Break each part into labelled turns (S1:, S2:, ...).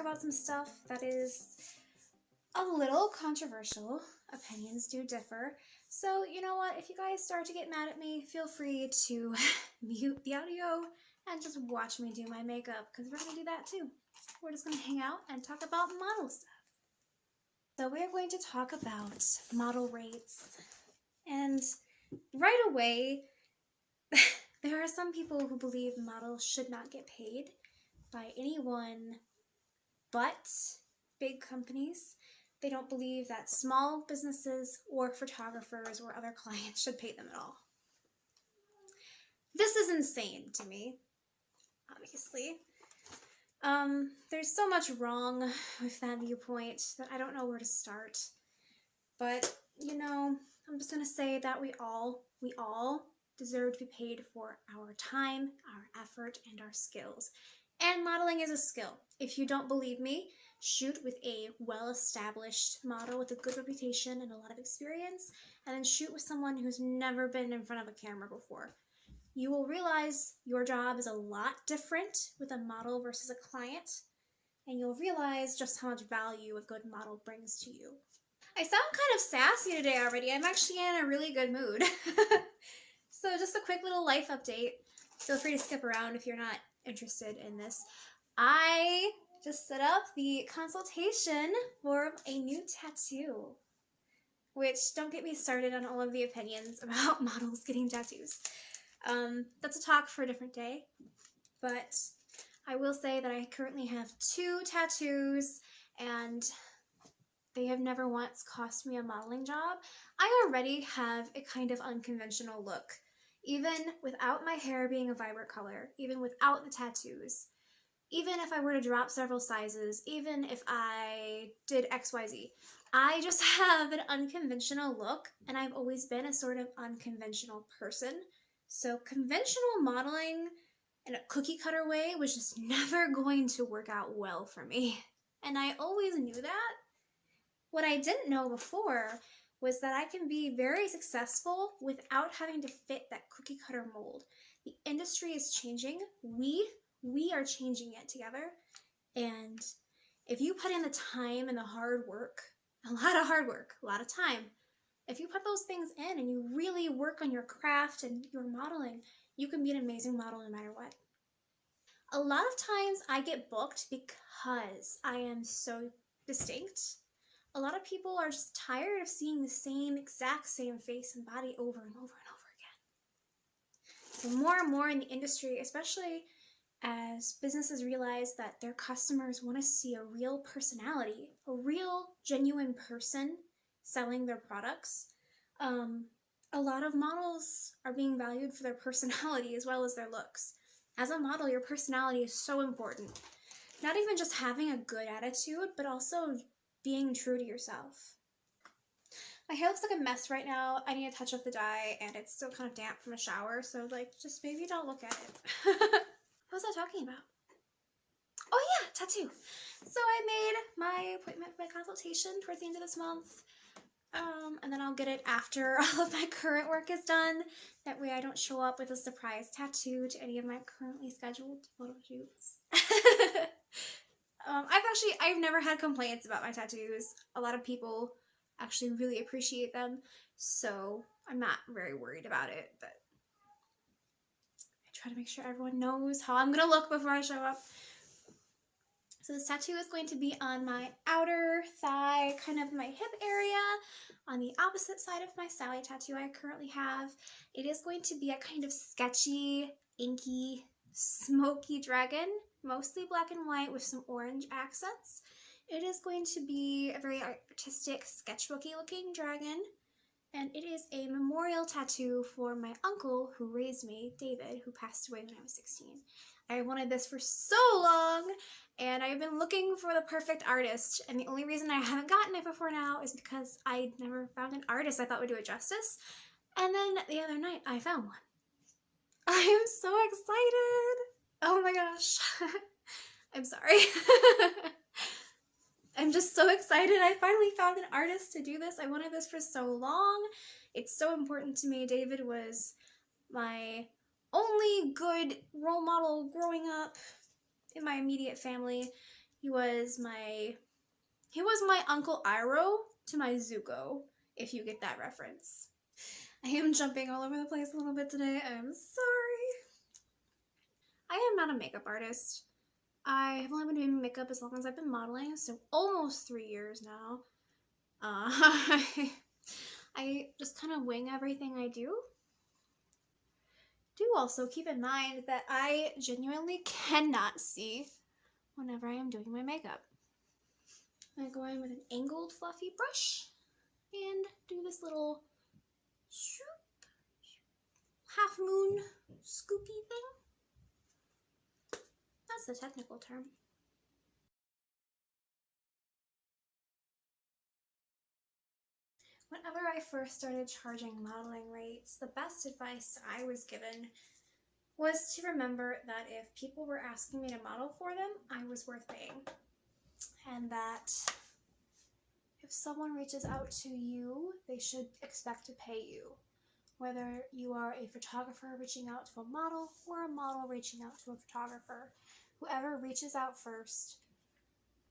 S1: about some stuff that is a little controversial. Opinions do differ. So, you know what? If you guys start to get mad at me, feel free to mute the audio and just watch me do my makeup, because we're going to do that too. We're just going to hang out and talk about model stuff. So we're going to talk about model rates. And right away, there are some people who believe models should not get paid by anyone but big companies. They don't believe that small businesses or photographers or other clients should pay them at all. This is insane to me, obviously. There's so much wrong with that viewpoint that I don't know where to start. But, you know, I'm just going to say that we all deserve to be paid for our time, our effort, and our skills. And modeling is a skill. If you don't believe me, shoot with a well-established model with a good reputation and a lot of experience, and then shoot with someone who's never been in front of a camera before. You will realize your job is a lot different with a model versus a client, and you'll realize just how much value a good model brings to you. I sound kind of sassy today already. I'm actually in a really good mood. So just a quick little life update. Feel free to skip around if you're not interested in this. I just set up the consultation for a new tattoo, which, don't get me started on all of the opinions about models getting tattoos. That's a talk for a different day, but I will say that I currently have 2 tattoos, and they have never once cost me a modeling job. I already have a kind of unconventional look, even without my hair being a vibrant color, even without the tattoos, even if I were to drop several sizes, even if I did XYZ. I just have an unconventional look, and I've always been a sort of unconventional person. So conventional modeling in a cookie cutter way was just never going to work out well for me. And I always knew that. What I didn't know before was that I can be very successful without having to fit that cookie cutter mold. The industry is changing. We are changing it together. And if you put in the time and the hard work, a lot of hard work, a lot of time, if you put those things in and you really work on your craft and your modeling, you can be an amazing model no matter what. A lot of times I get booked because I am so distinct. A lot of people are just tired of seeing the exact same face and body over and over and over again. So more and more in the industry, especially as businesses realize that their customers want to see a real personality, a real genuine person selling their products, a lot of models are being valued for their personality as well as their looks. As a model, your personality is so important. Not even just having a good attitude, but also being true to yourself. My hair looks like a mess right now. I need to touch up the dye, and it's still kind of damp from a shower, so just maybe don't look at it. What was I talking about? Oh yeah, tattoo. So I made my appointment for my consultation towards the end of this month. And then I'll get it after all of my current work is done. That way I don't show up with a surprise tattoo to any of my currently scheduled photo shoots. I've never had complaints about my tattoos. A lot of people actually really appreciate them, so I'm not very worried about it, but I try to make sure everyone knows how I'm gonna look before I show up. So this tattoo is going to be on my outer thigh, kind of my hip area, on the opposite side of my Sally tattoo I currently have. It is going to be a kind of sketchy, inky, smoky dragon, mostly black and white with some orange accents. It is going to be a very artistic, sketchbooky looking dragon, and it is a memorial tattoo for my uncle who raised me, David, who passed away when I was 16. I wanted this for so long, and I've been looking for the perfect artist, and the only reason I haven't gotten it before now is because I never found an artist I thought would do it justice. And then the other night, I found one. I am so excited! Oh my gosh. I'm sorry. I'm just so excited. I finally found an artist to do this. I wanted this for so long. It's so important to me. David was my only good role model growing up in my immediate family, He was my Uncle Iroh to my Zuko, if you get that reference. I am jumping all over the place a little bit today. I'm sorry. I am not a makeup artist. I have only been doing makeup as long as I've been modeling, so almost 3 years now. I just kind of wing everything I do. Do also keep in mind that I genuinely cannot see whenever I am doing my makeup. I go in with an angled fluffy brush and do this little half moon scoopy thing. That's the technical term. Whenever I first started charging modeling rates, the best advice I was given was to remember that if people were asking me to model for them, I was worth paying. And that if someone reaches out to you, they should expect to pay you. Whether you are a photographer reaching out to a model or a model reaching out to a photographer, whoever reaches out first,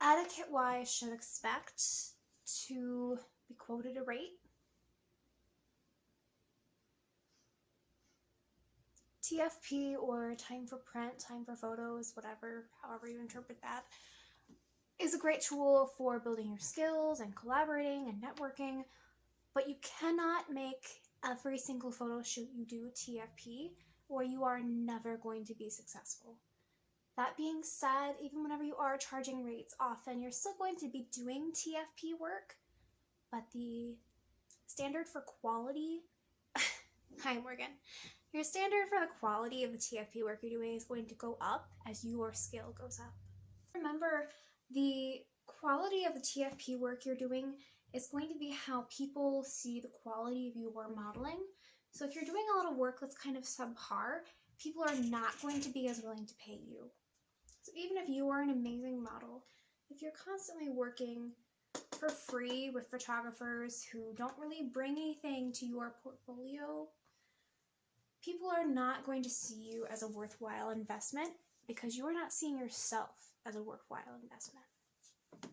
S1: etiquette-wise, should expect to be quoted a rate. TFP, or time for print, time for photos, whatever, however you interpret that, is a great tool for building your skills and collaborating and networking, but you cannot make every single photo shoot you do TFP, or you are never going to be successful. That being said, even whenever you are charging rates, often you're still going to be doing TFP work, but the standard for quality, hi Morgan, your standard for the quality of the TFP work you're doing is going to go up as your skill goes up. Remember, the quality of the TFP work you're doing is going to be how people see the quality of your modeling. So if you're doing a lot of work that's kind of subpar, people are not going to be as willing to pay you. So even if you are an amazing model, if you're constantly working for free with photographers who don't really bring anything to your portfolio, people are not going to see you as a worthwhile investment because you are not seeing yourself as a worthwhile investment. I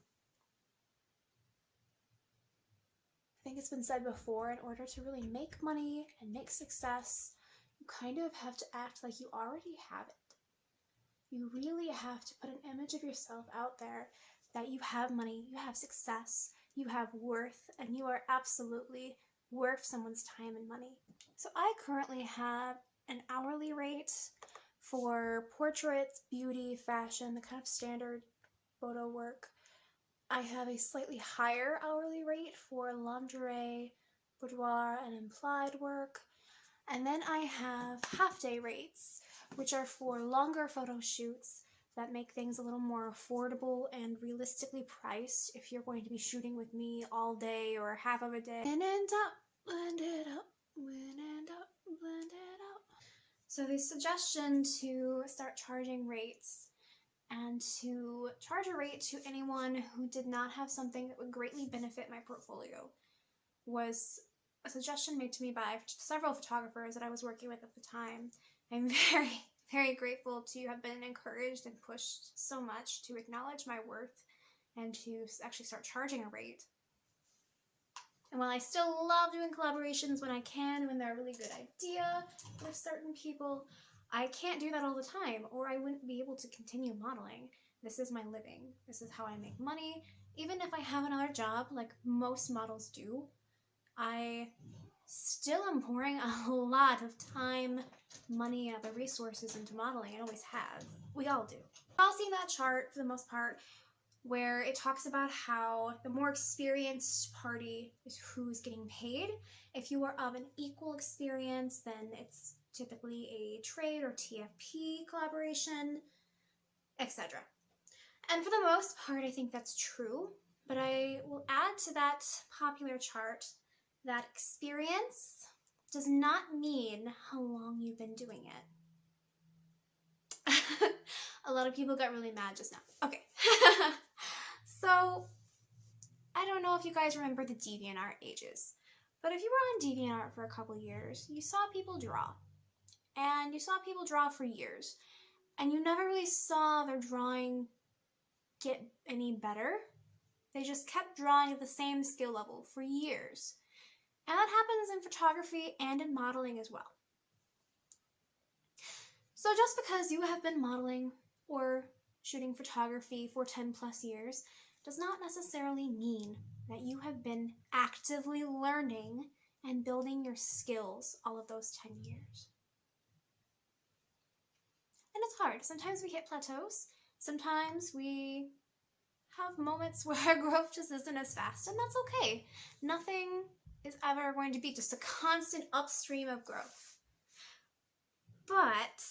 S1: think it's been said before, in order to really make money and make success, you kind of have to act like you already have it. You really have to put an image of yourself out there that you have money, you have success, you have worth, and you are absolutely worth someone's time and money. So I currently have an hourly rate for portraits, beauty, fashion, the kind of standard photo work. I have a slightly higher hourly rate for lingerie, boudoir, and implied work. And then I have half-day rates, which are for longer photo shoots that make things a little more affordable and realistically priced if you're going to be shooting with me all day or half of a day. And end up, blend it up, blend up, blend it up. So the suggestion to start charging rates and to charge a rate to anyone who did not have something that would greatly benefit my portfolio was a suggestion made to me by several photographers that I was working with at the time. I'm very, very grateful to have been encouraged and pushed so much to acknowledge my worth and to actually start charging a rate. And while I still love doing collaborations when I can, when they're a really good idea with certain people, I can't do that all the time, or I wouldn't be able to continue modeling. This is my living. This is how I make money. Even if I have another job, like most models do, I still am pouring a lot of time, money, and other resources into modeling. I always have. We all do. You've all seen that chart, for the most part, where it talks about how the more experienced party is who's getting paid. If you are of an equal experience, then it's typically a trade or TFP collaboration, etc. And for the most part, I think that's true, but I will add to that popular chart that experience does not mean how long you've been doing it. A lot of people got really mad just now. Okay. So, I don't know if you guys remember the DeviantArt ages, but if you were on DeviantArt for a couple years, you saw people draw. And you saw people draw for years, and you never really saw their drawing get any better. They just kept drawing at the same skill level for years. And that happens in photography and in modeling as well. So just because you have been modeling or shooting photography for 10 plus years does not necessarily mean that you have been actively learning and building your skills all of those 10 years. And it's hard. Sometimes we hit plateaus. Sometimes we have moments where our growth just isn't as fast, and that's okay. Nothing is ever going to be just a constant upstream of growth. But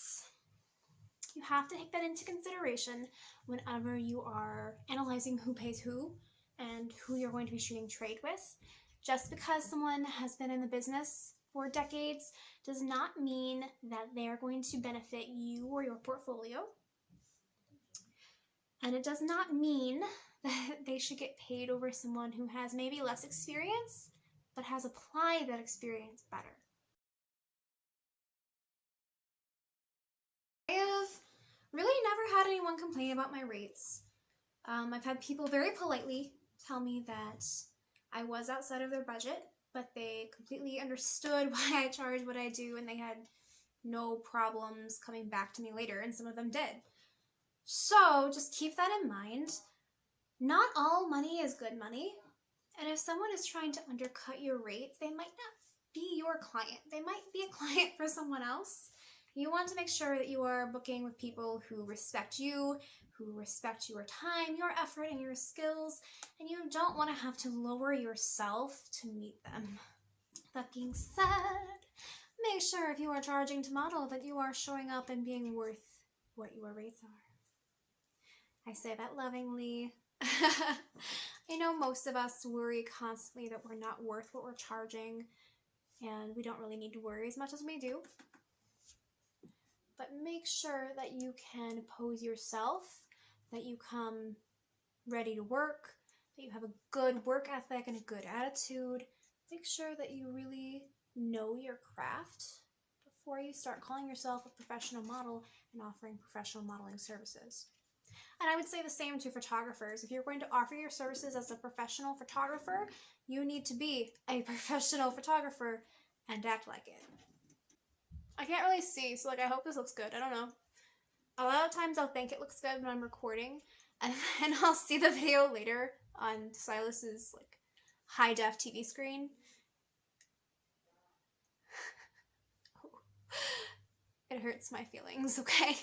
S1: you have to take that into consideration whenever you are analyzing who pays who and who you're going to be shooting trade with. Just because someone has been in the business for decades does not mean that they're going to benefit you or your portfolio. And it does not mean that they should get paid over someone who has maybe less experience, but has applied that experience better. I have really never had anyone complain about my rates. I've had people very politely tell me that I was outside of their budget, but they completely understood why I charge what I do, and they had no problems coming back to me later, and some of them did. So just keep that in mind. Not all money is good money, and if someone is trying to undercut your rates, they might not be your client. They might be a client for someone else. You want to make sure that you are booking with people who respect you, who respect your time, your effort, and your skills, and you don't want to have to lower yourself to meet them. That being said, make sure if you are charging to model that you are showing up and being worth what your rates are. I say that lovingly. I know most of us worry constantly that we're not worth what we're charging, and we don't really need to worry as much as we do. But make sure that you can pose yourself, that you come ready to work, that you have a good work ethic and a good attitude. Make sure that you really know your craft before you start calling yourself a professional model and offering professional modeling services. And I would say the same to photographers. If you're going to offer your services as a professional photographer, you need to be a professional photographer and act like it. I can't really see, so I hope this looks good. I don't know. A lot of times I'll think it looks good when I'm recording, and then I'll see the video later on Silas's high def TV screen. It hurts my feelings, okay?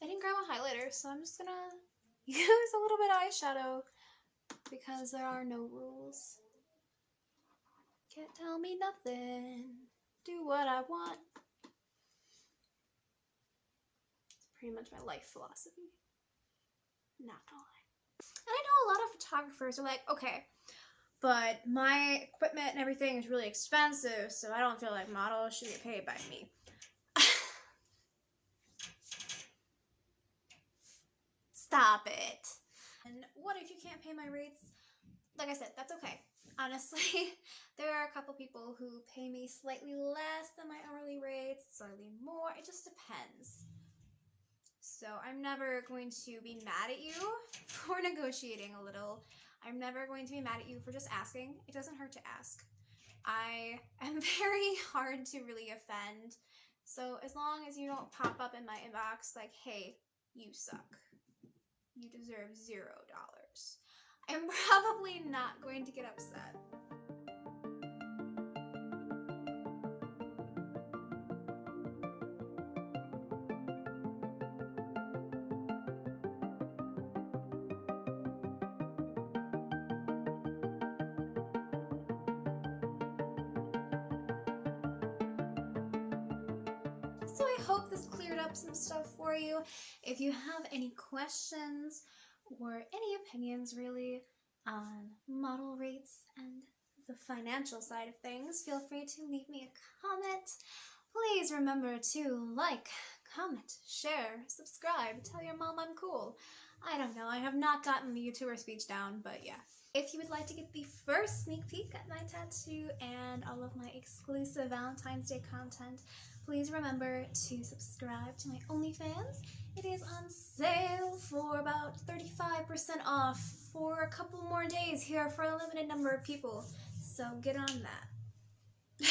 S1: I didn't grab a highlighter, so I'm just gonna use a little bit of eyeshadow because there are no rules. Can't tell me nothing. Do what I want. It's pretty much my life philosophy. Not gonna lie. And I know a lot of photographers are like, okay, but my equipment and everything is really expensive, so I don't feel like models should get paid by me. Stop it. And what if you can't pay my rates? Like I said, that's okay. Honestly, there are a couple people who pay me slightly less than my hourly rates, slightly more. It just depends. So I'm never going to be mad at you for negotiating a little. I'm never going to be mad at you for just asking. It doesn't hurt to ask. I am very hard to really offend. So as long as you don't pop up in my inbox like, hey, you suck. You deserve $0. I'm probably not going to get upset. So I hope this cleared up some stuff for you. If you have any questions or any opinions really on model rates and the financial side of things, feel free to leave me a comment. Please remember to like, comment, share, subscribe, tell your mom I'm cool. I don't know, I have not gotten the YouTuber speech down, but yeah. If you would like to get the first sneak peek at my tattoo and all of my exclusive Valentine's Day content, please remember to subscribe to my OnlyFans. It is on sale for about 35% off for a couple more days here for a limited number of people, so get on that.